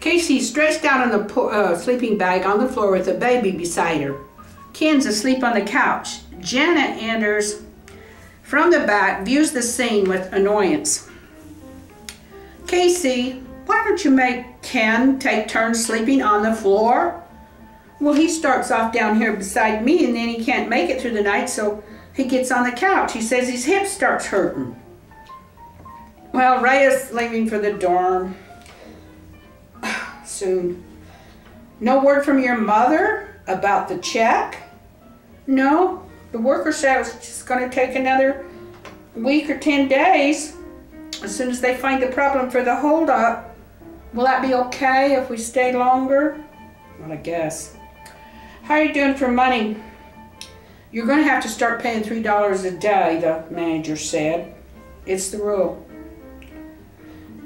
Casey's stretched out on the sleeping bag on the floor with a baby beside her. Ken's asleep on the couch. Janet enters from the back, views the scene with annoyance. Casey, why don't you make Ken take turns sleeping on the floor? Well, he starts off down here beside me and then he can't make it through the night, so he gets on the couch. He says his hip starts hurting. Well, Raya's leaving for the dorm soon. No word from your mother about the check? No, the worker said it was just going to take another week or 10 days as soon as they find the problem for the holdup. Will that be okay if we stay longer? Well, I guess. How are you doing for money? You're going to have to start paying $3 a day, the manager said. It's the rule.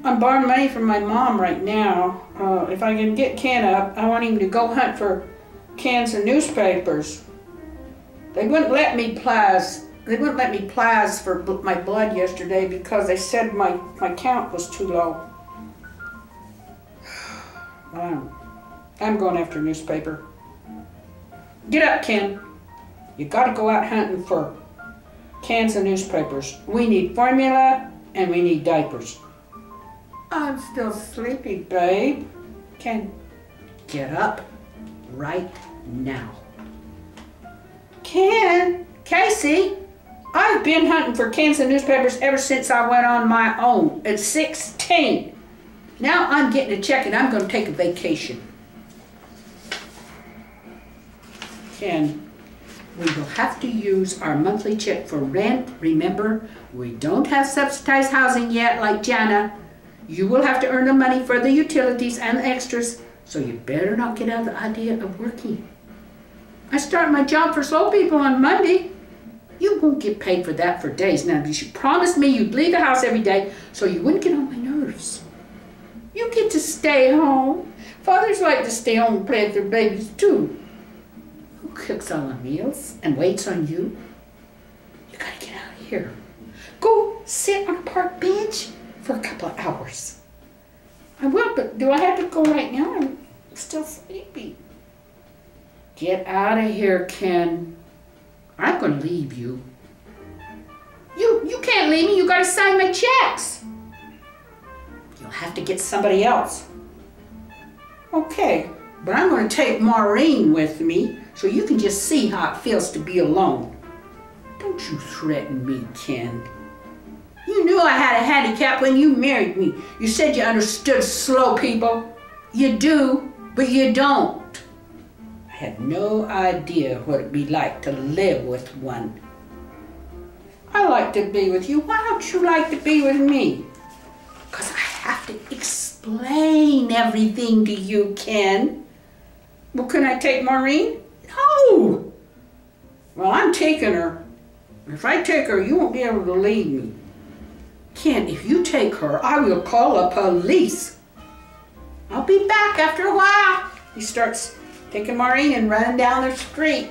I'm borrowing money from my mom right now. If I can get Ken up, I want him to go hunt for cans of newspapers. They wouldn't let me plies for my blood yesterday because they said my count was too low. I'm going after a newspaper. Get up, Ken. You gotta go out hunting for cans of newspapers. We need formula and we need diapers. I'm still sleepy, babe. Ken, get up right now. Ken, Casey, I've been hunting for cans of newspapers ever since I went on my own at 16. Now I'm getting a check and I'm going to take a vacation. Ken, we will have to use our monthly check for rent. Remember, we don't have subsidized housing yet like Jana. You will have to earn the money for the utilities and the extras, so you better not get out of the idea of working. I start my job for slow people on Monday. You won't get paid for that for days. Now, you promised me you'd leave the house every day so you wouldn't get on my nerves. You get to stay home. Fathers like to stay home and play with their babies too. Who cooks all the meals and waits on you? You gotta get out of here. Go sit on a park bench for a couple of hours. I will, but do I have to go right now? I'm still sleepy. Get out of here, Ken. I'm going to leave you. You can't leave me. You got to sign my checks. You'll have to get somebody else. Okay, but I'm going to take Maureen with me so you can just see how it feels to be alone. Don't you threaten me, Ken. You knew I had a handicap when you married me. You said you understood slow people. You do, but you don't. I had no idea what it'd be like to live with one. I like to be with you. Why don't you like to be with me? Because I have to explain everything to you, Ken. Well, can I take Maureen? No. Well, I'm taking her. If I take her, you won't be able to leave me. Ken, if you take her, I will call the police. I'll be back after a while. He starts taking Maureen and running down the street.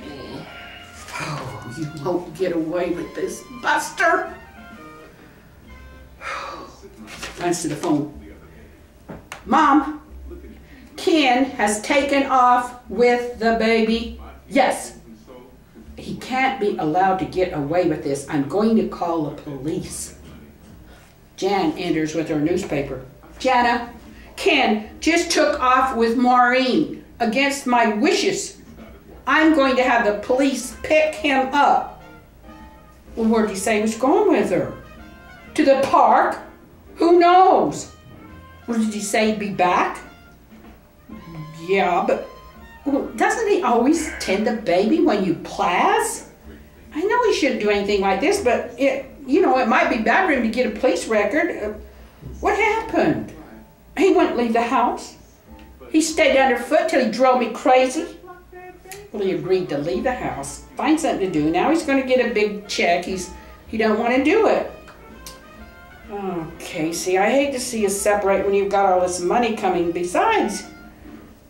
Oh, you won't get away with this, Buster. Runs to the phone. Mom, Ken has taken off with the baby. Yes. He can't be allowed to get away with this. I'm going to call the police. Jan enters with her newspaper. Jana, Ken just took off with Maureen against my wishes. I'm going to have the police pick him up. Well, where did he say he was going with her? To the park? Who knows? Well, did he say he'd be back? Yeah, but well, doesn't he always tend the baby when you class? I know he shouldn't do anything like this, but it might be bad for him to get a police record. What happened? He wouldn't leave the house. He stayed underfoot till he drove me crazy. Well, he agreed to leave the house, find something to do. Now he's going to get a big check. He don't want to do it. Oh, Casey, I hate to see you separate when you've got all this money coming. Besides,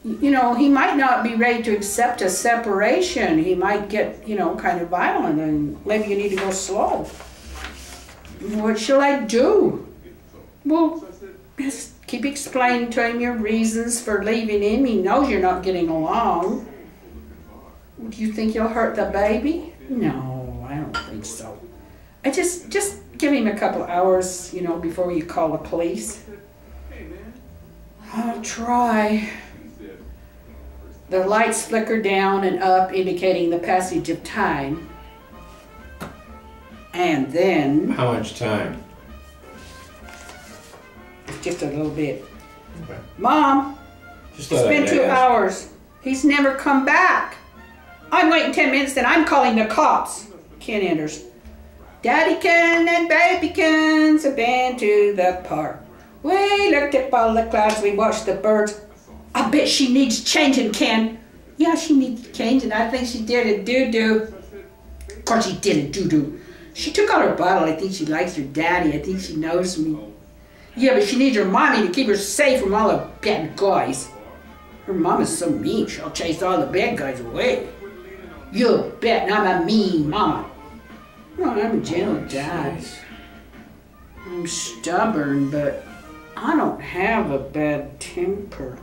he might not be ready to accept a separation. He might get, kind of violent, and maybe you need to go slow. What shall I do? Well, Keep explaining to him your reasons for leaving him. He knows you're not getting along. Do you think you'll hurt the baby? No, I don't think so. I just give him a couple hours, you know, before you call the police. I'll try. The lights flicker down and up, indicating the passage of time. And then... How much time? Just a little bit. Okay. Mom, Just it's been 2 hours. He's never come back. I'm waiting 10 minutes, then I'm calling the cops. Ken enters. Daddy Ken and Baby Kens have been to the park. We looked up all the clouds, we watched the birds. I bet she needs changing, Ken. Yeah, she needs changing. I think she did a doo-doo. Of course she did a doo-doo. She took out her bottle. I think she likes her daddy. I think she knows me. Yeah, but she needs her mommy to keep her safe from all the bad guys. Her mama's so mean, she'll chase all the bad guys away. You bet, and I'm a mean mama. Well, I'm a gentle dad. I'm stubborn, but I don't have a bad temper.